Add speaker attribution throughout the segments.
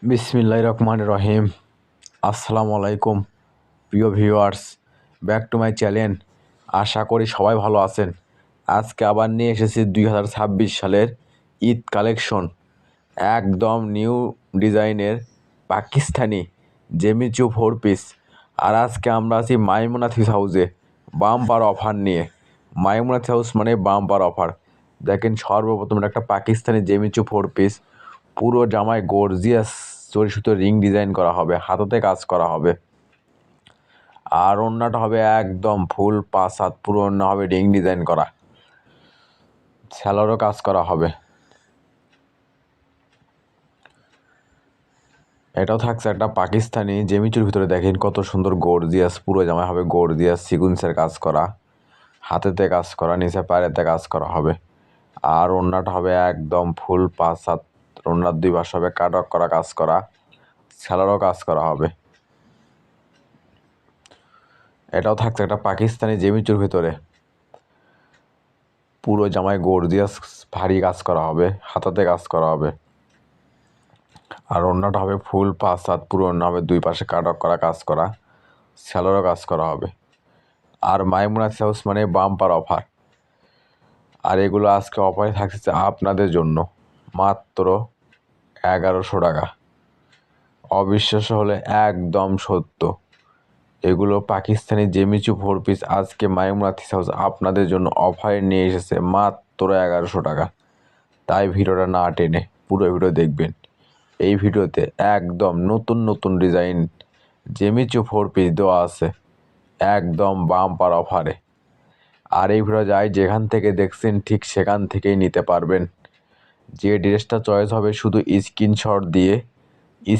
Speaker 1: বিসমিল্লাহির রহমানির রহিম। আসসালামু আলাইকুম প্রিয় viewers, back to my channel. আশা করি সবাই ভালো আছেন। আজকে আবার নিয়ে এসেছি 2026 সালের ঈদ কালেকশন। একদম নিউ ডিজাইনের পাকিস্তানি জেমিচু 4 পিস। আর আজকে আমরা আছি মাইমুনা থিস হাউসে বাম্পার অফার নিয়ে। মাইমুনা থিস হাউস মানে বাম্পার অফার। দেখেন, সর্বপ্রথম এটা একটা পাকিস্তানি জেমিচু 4 পিস। পুরো জামায় গর্জিয়াস জরি সুতো রিং ডিজাইন করা হবে, হাতাতে কাজ করা হবে। আর ওড়নাটা হবে একদম ফুল 5 হাত, পুরো ওড়না হবে রিং ডিজাইন করা, স্যালোরও কাজ করা হবে। এটাও থাকছে একটা পাকিস্তানি জেমিচুর ভিতরে। দেখেন কত সুন্দর গর্জিয়াস, পুরো জামায় হবে গর্জিয়াস সিকুয়েন্সের কাজ করা, হাতেতে কাজ করা, নিচে পায়েতে কাজ করা হবে। আর ওড়নাটা হবে একদম ফুল 5 হাত, ওড়নার 2 পাশ হবে কাটক করা কাজ করা, স্যালোরও কাজ করা হবে। এটাও থাকছে একটা পাকিস্তানি জেমিচুর ভিতরে, পুরো জামায় গর্জিয়াস ভারী কাজ করা হবে, হাতাতে কাজ করা হবে। আর ওড়নাটা হবে ফুল 5 হাত, পুরো ওড়না হবে 2 পাশে কাটক করা কাজ করা, স্যালোরও কাজ করা হবে। আর মাইমুনা হাউস মানে বাম্পার অফার। আর এগুলো আজকে অফারে থাকছে আপনাদের জন্য মাত্র 1100 টাকা। অবিশ্বাস্য হলে একদম সত্য। এগুলো পাকিস্তানি জেমিচু 4 পিস আজকে মাইমুনা হাউস আপনাদের জন্য অফারে নিয়ে এসেছে মাত্র 1100 টাকা। তাই ভিডিওটা না টেনে পুরো ভিডিও দেখবেন। এই ভিডিওতে একদম নতুন নতুন ডিজাইন জেমিচু 4 পিস দেওয়া আছে একদম বাম্পার অফারে। আর এই ভিডিও যাই যেখান থেকে দেখছেন ঠিক সেখান থেকেই নিতে পারবেন। যে ড্রেসটা চয়েস হবে শুধু স্ক্রিনশট দিয়ে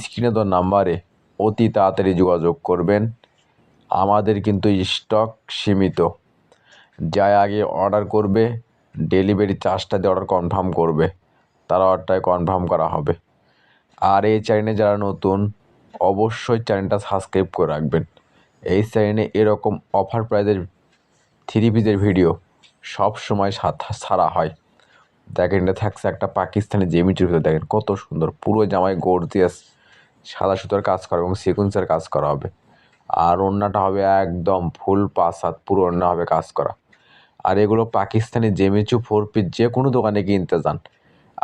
Speaker 1: স্ক্রিনে দেওয়া নাম্বারে অতি তাড়াতাড়ি যোগাযোগ করবেন। আমাদের কিন্তু স্টক সীমিত। যাই আগে অর্ডার করবে, ডেলিভারি চার্জটা দিয়ে অর্ডার কনফার্ম করবে, তার অর্ডারটাই কনফার্ম করা হবে। আর এই চ্যানেলে যারা নতুন, অবশ্যই চ্যানেলটা সাবস্ক্রাইব করে রাখবেন। এই চ্যানেলে এরকম অফার প্রাইজের 3 পিসের ভিডিও সব সময় ছাড়া হয়। দেখেন, এটা থাকছে একটা পাকিস্তানি জেমিচুর ভিতরে। দেখেন কত সুন্দর, পুরো জামায় গর্জিয়াস সাদা সুতোর কাজ করা এবং সিকুয়েন্সের কাজ করা হবে। আর ওড়নাটা হবে একদম ফুল 5 হাত, পুরো ওড়না হবে কাজ করা। আর এগুলো পাকিস্তানি জেমিচু 4 পিস যে কোনো দোকানে কিনতে যান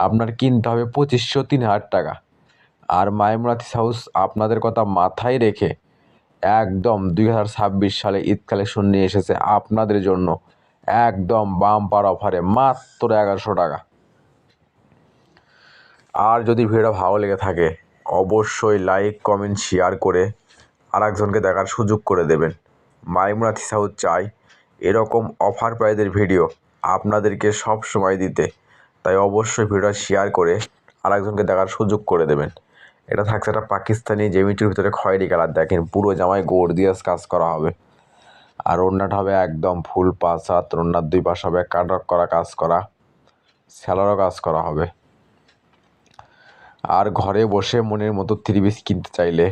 Speaker 1: আপনার কিনতে হবে 2500-3000 টাকা। আর মাইমুনা হাউস আপনাদের কথা মাথায় রেখে একদম 2026 সালে ঈদ কালেকশন নিয়ে এসেছে আপনাদের জন্য একদম বাম্পার অফারে মাত্র 1100 টাকা। আর যদি ভিডিওটা ভালো লেগে থাকে অবশ্যই লাইক কমেন্ট শেয়ার করে আরেকজনকে দেখার সুযোগ করে দেবেন। মাইমুনা হাউস চাই এরকম অফার প্রাইজের ভিডিও আপনাদেরকে সব সময় দিতে। তাই অবশ্যই ভিডিওটা শেয়ার করে আরেকজনকে দেখার সুযোগ করে দেবেন। এটা থাকছে একটা পাকিস্তানি জেমিচুর ভিতরে খয়েরি কালার। দেখেন পুরো জামায় গর্জিয়াস কাজ করা হবে। আর ওড়নাটা হবে একদম ফুল 5 হাত, ওড়নার 2 পাশ হবে কাটক করা কাজ করা, স্যালোরও কাজ করা হবে। আর ঘরে বসে মনের মতো 3 পিস কিনতে চাইলে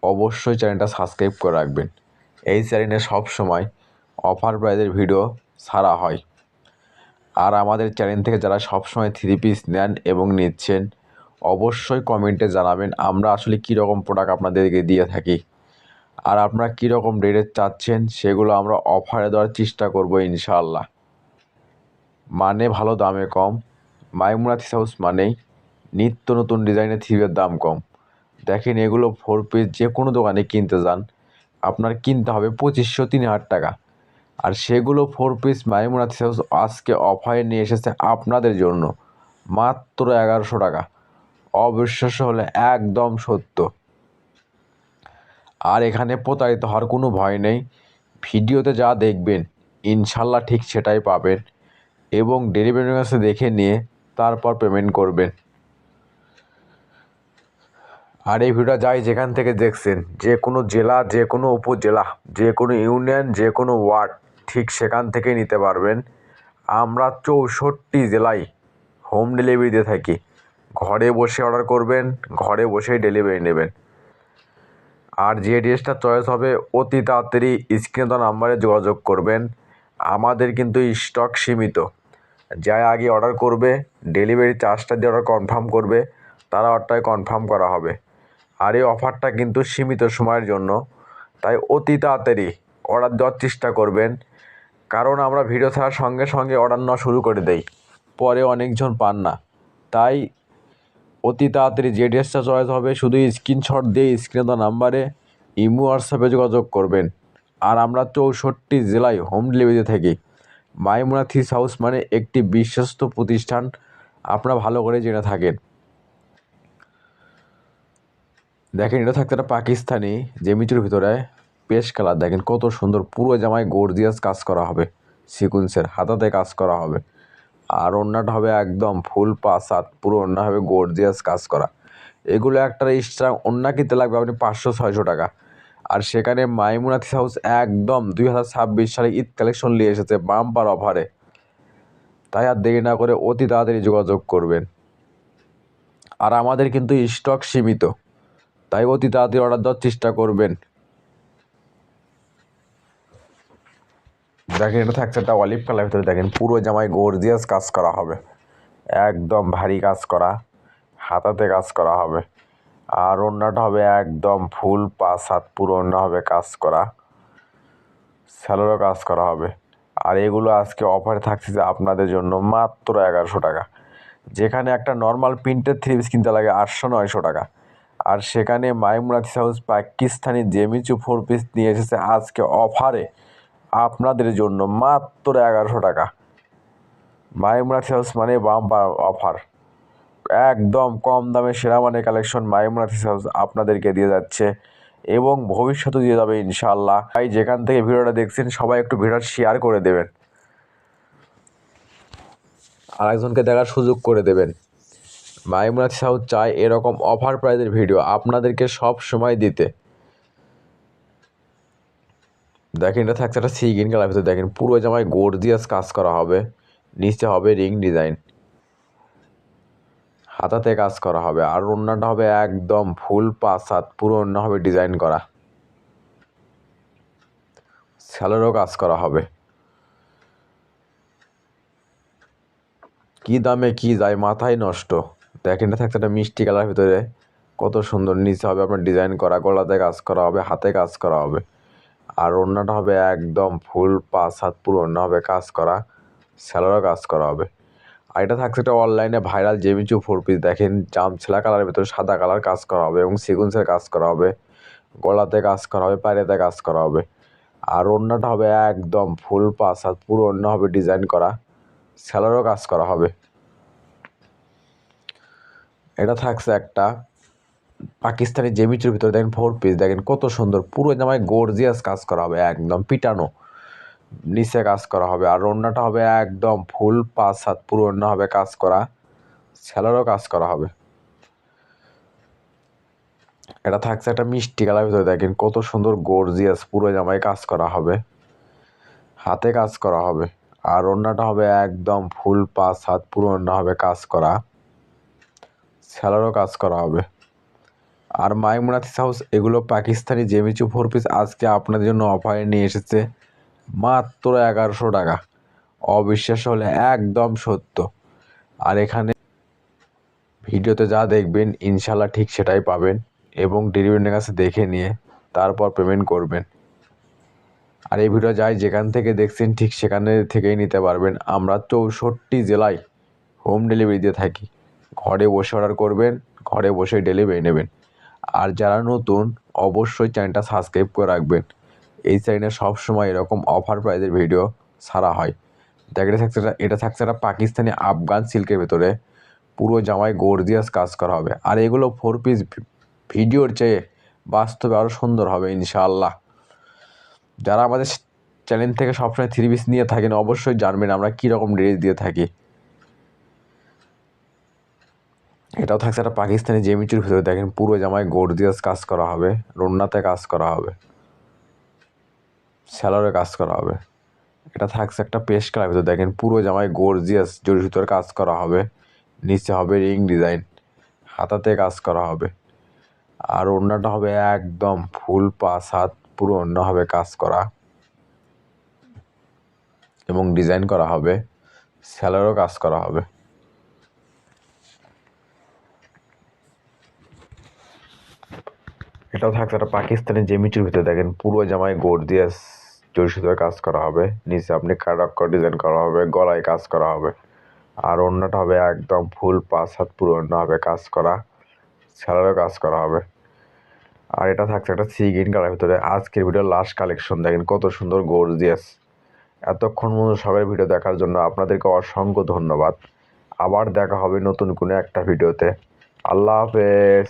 Speaker 1: অবশ্যই চ্যানেলটা সাবস্ক্রাইব করে রাখবেন। এই চ্যানেলে সব সময় অফার প্রাইজের ভিডিও ছাড়া হয়। আর আমাদের চ্যানেল থেকে যারা সবসময় 3 পিস নেন এবং নিচ্ছেন অবশ্যই কমেন্টে জানাবেন আমরা আসলে কীরকম প্রোডাক্ট আপনাদেরকে দিয়ে থাকি। আর আপনারা কীরকম রেটে চাচ্ছেন সেগুলো আমরা অফারে দেওয়ার চেষ্টা করব ইনশাআল্লাহ। মানে ভালো দামে কম। মাইমুনা হাউস মানেই নিত্য নতুন ডিজাইনের 3-পিসের দাম কম। দেখেন এগুলো 4 পিস যে কোনো দোকানে কিনতে যান আপনার কিনতে হবে 2500-3000 টাকা। আর সেগুলো 4 পিস মাইমুনা হাউস আজকে অফারে নিয়ে এসেছে আপনাদের জন্য মাত্র 1100 টাকা। অবিশ্বাস্য হলে একদম সত্য। আর এখানে প্রতারিত হওয়ার কোনো ভয় নেই। ভিডিওতে যা দেখবেন ইনশাল্লাহ ঠিক সেটাই পাবেন এবং ডেলিভারির কাছে দেখে নিয়ে তারপর পেমেন্ট করবেন। আর এই ভিডিওটা যাই যেখান থেকে দেখছেন, যে কোনো জেলা, যে কোনো উপজেলা, যে কোনো ইউনিয়ন, যে কোনো ওয়ার্ড, ঠিক সেখান থেকে নিতে পারবেন। আমরা 64 জেলায় হোম ডেলিভারি দিয়ে থাকি। ঘরে বসে অর্ডার করবেন, ঘরে বসেই ডেলিভারি নেবেন। আর যে ড্রেসটা চয়েস হবে অতি তাড়াতাড়ি স্ক্রিনে দেওয়া নাম্বারে যোগাযোগ করবেন। আমাদের কিন্তু স্টক সীমিত। যাই আগে অর্ডার করবে, ডেলিভারি চার্জটা দিয়ে অর্ডার কনফার্ম করবে, তারা অর্ডারটাই কনফার্ম করা হবে। আর এই অফারটা কিন্তু সীমিত সময়ের জন্য, তাই অতি তাড়াতাড়ি অর্ডার দেওয়ার চেষ্টা করবেন, কারণ আমরা ভিডিও ছাড়ার সঙ্গে সঙ্গে অর্ডার নেওয়া শুরু করে দেই, পরে অনেকজন পান না। তাই অতি তাড়াতাড়ি যে ড্রেসটা চয়েস হবে শুধু স্ক্রিনশট দিয়ে স্ক্রিনে দেওয়া নাম্বারে ইমো হোয়াটসঅ্যাপে যোগাযোগ করবেন। আর আমরা 64 জেলায় হোম ডেলিভারিতে থাকি। মাইমুনা থ্রিস হাউস মানে একটি বিশ্বস্ত প্রতিষ্ঠান, আপনারা ভালো করে জেনে থাকেন। দেখেন, এটা থাকতে একটা পাকিস্তানি জেমিচুর ভিতরে পেশ কালার, দেখেন কত সুন্দর, পুরো জামায় গর্জিয়াস কাজ করা হবে, সিকুয়েন্সের হাতাতে কাজ করা হবে। আর ওড়নাটা হবে একদম ফুল পাঁচ হাত, পুরো ওড়না হবে গর্জিয়াস কাজ করা। এগুলো একটা এক্সট্রা ওড়না কিনতে লাগবে আপনি 500-600 টাকা। আর সেখানে মাইমুনা থ্রিস হাউস একদম 2026 সালে ঈদ কালেকশন নিয়ে এসেছে বাম্পার অফারে। তাই আর দেরি না করে অতি তাড়াতাড়ি যোগাযোগ করবেন। আর আমাদের কিন্তু স্টক সীমিত, তাই অতি তাড়াতাড়ি অর্ডার দেওয়ার চেষ্টা করবেন। দেখেন, এটা থাকছে একটা অলিভ কালার ভিতরে, দেখেন পুরো জামায় গর্জিয়াস কাজ করা হবে, একদম ভারী কাজ করা, হাতাতে কাজ করা হবে। আর ওড়নাটা হবে একদম ফুল পাঁচ হাত, পুরো ওড়না হবে কাজ করা, স্যালোরও কাজ করা হবে। আর এগুলো আজকে অফারে থাকছে যে আপনাদের জন্য মাত্র 1100 টাকা, যেখানে একটা নর্মাল প্রিন্টের থ্রি পিস কিনতে লাগে 800-900 টাকা। আর সেখানে মাইমুনা থ্রিস হাউস পাকিস্তানি জেমিচু 4 পিস নিয়ে এসেছে আজকে অফারে আপনাদের জন্য মাত্র 1100 টাকা। মাইমুনা থ্রিস হাউস মানে বাম্পার অফার, একদম কম দামে সেরা মানের কালেকশন মাইমুনা থ্রিস হাউস আপনাদেরকে দিয়ে যাচ্ছে এবং ভবিষ্যতে দিয়ে যাবে ইনশাআল্লাহ। তাই যেখান থেকে ভিডিওটা দেখছেন সবাই একটু ভিডিওটা শেয়ার করে দেবেন, আরেকজনকে দেখার সুযোগ করে দেবেন। মাইমুনা থ্রিস হাউস চায় এরকম অফার প্রাইজের ভিডিও আপনাদেরকে সব সময় দিতে। দেখেন, এটা থাকছে একটা সি গ্রিন কালার ভিতরে, দেখেন পুরো জামায় গর্জিয়াস কাজ করা হবে, নিচে হবে রিং ডিজাইন, হাতাতে কাজ করা হবে। আর ওড়নাটা হবে একদম ফুল পাঁচ হাত, পুরো ওড়না হবে ডিজাইন করা, স্যালোরও কাজ করা হবে। কি দামে কি যায় মাথায় নষ্ট। দেখেন, এটা থাকছে একটা মিষ্টি কালার ভিতরে, কত সুন্দর, নিচে হবে আপনার ডিজাইন করা, গলাতে কাজ করা হবে, হাতে কাজ করা হবে। আর ওড়নাটা হবে একদম ফুল পাঁচ হাত, পুরো ওড়না হবে কাজ করা, স্যালোরও কাজ করা হবে। আর এটা থাকছে একটা অনলাইনে ভাইরাল জেমিচু 4 পিস, দেখেন জামছেলা কালারের ভিতরে সাদা কালার কাজ করা হবে এবং সিকুয়েন্সের কাজ করা হবে, গলাতে কাজ করা হবে, পায়েতে কাজ করা হবে। আর ওড়নাটা হবে একদম ফুল পাঁচ হাত, পুরো ওড়না হবে ডিজাইন করা, স্যালোরও কাজ করা হবে। এটা থাকছে একটা পাকিস্তানি জেমিচুর ভিতরে, দেখেন 4 পিস, দেখেন কত সুন্দর, পুরো জামায় গর্জিয়াস কাজ করা হবে, একদম পিটানো, নিচে কাজ করা হবে। আর ওড়নাটা হবে একদম ফুল পাঁচ হাত, পুরো ওড়না হবে কাজ করা, স্যালোরও কাজ করা হবে। এটা থাকছে একটা মিষ্টি কালার ভিতরে, দেখেন কত সুন্দর গর্জিয়াস, পুরো জামায় কাজ করা হবে, হাতে কাজ করা হবে। আর ওড়নাটা হবে একদম ফুল পাঁচ হাত, পুরো ওড়না হবে কাজ করা, স্যালোরও কাজ করা হবে। আর মাইমুনা থ্রিস হাউস এগুলো পাকিস্তানি জেমিচু 4 পিস আজকে আপনাদের জন্য অফারে নিয়ে এসেছে মাত্র 1100 টাকা। অবিশ্বাস হলে একদম সত্য। আর এখানে ভিডিওতে যা দেখবেন ইনশাল্লাহ ঠিক সেটাই পাবেন এবং ডেলিভারির কাছে দেখে নিয়ে তারপর পেমেন্ট করবেন। আর এই ভিডিও যাই যেখান থেকে দেখছেন ঠিক সেখানে থেকেই নিতে পারবেন। আমরা 64 জেলায় হোম ডেলিভারি দিয়ে থাকি। ঘরে বসে অর্ডার করবেন, ঘরে বসে ডেলিভারি নেবেন। আর যারা নতুন অবশ্যই চ্যানেলটা সাবস্ক্রাইব করে রাখবেন, এই চ্যানেলে সবসময় এরকম অফার প্রাইজের ভিডিও ছাড়া হয়। দেখে এটা থাকছে একটা পাকিস্তানি আফগান সিল্কের ভেতরে, পুরো জামায় গর্জিয়াস কাজ করা হবে। আর এগুলো 4 পিস ভিডিওর চেয়ে বাস্তবে আরও সুন্দর হবে ইনশাআল্লাহ। যারা আমাদের চ্যানেল থেকে সবসময় 3 পিস নিয়ে থাকেন অবশ্যই জানবেন আমরা কীরকম ড্রেস দিয়ে থাকি। এটাও থাকছে একটা পাকিস্তানি জেমিচুর ভিতরে, দেখেন পুরো জামায় গর্জিয়াস কাজ করা হবে, রন্নাতে কাজ করা হবে, স্যালোরে কাজ করা হবে। এটা থাকছে একটা পেস্ট কালার ভিতরে, দেখেন পুরো জামায় গর্জিয়াস জরি সুতোর কাজ করা হবে, নিচে হবে রিং ডিজাইন, হাতাতে কাজ করা হবে। আর ওড়নাটা হবে একদম ফুল পাঁচ হাত, পুরো ওড়না হবে কাজ করা এবং ডিজাইন করা হবে, স্যালোরও কাজ করা হবে। এটাও থাকছে একটা পাকিস্তানি জেমিচুর ভিতরে, দেখেন পুরো জামায় গোট দিয়ে জরি সুতোয় কাজ করা হবে, নিচে আপনি কাটাক্কর ডিজাইন করা হবে, গলায় কাজ করা হবে। আর ওড়নাটা হবে একদম ফুল 5 হাত পুরো ওড়না হবে কাজ করা, স্যালোরও কাজ করা হবে। আর এটা থাকছে একটা সি গ্রিন কালারের ভিতরে। আজকের ভিডিও লাস্ট কালেকশন, দেখেন কত সুন্দর গর্জিয়াস। এতক্ষণ পর্যন্ত সবাই ভিডিও দেখার জন্য আপনাদেরকে অসংখ্য ধন্যবাদ। আবার দেখা হবে নতুন কোনো একটা ভিডিওতে। আল্লাহ হাফেজ।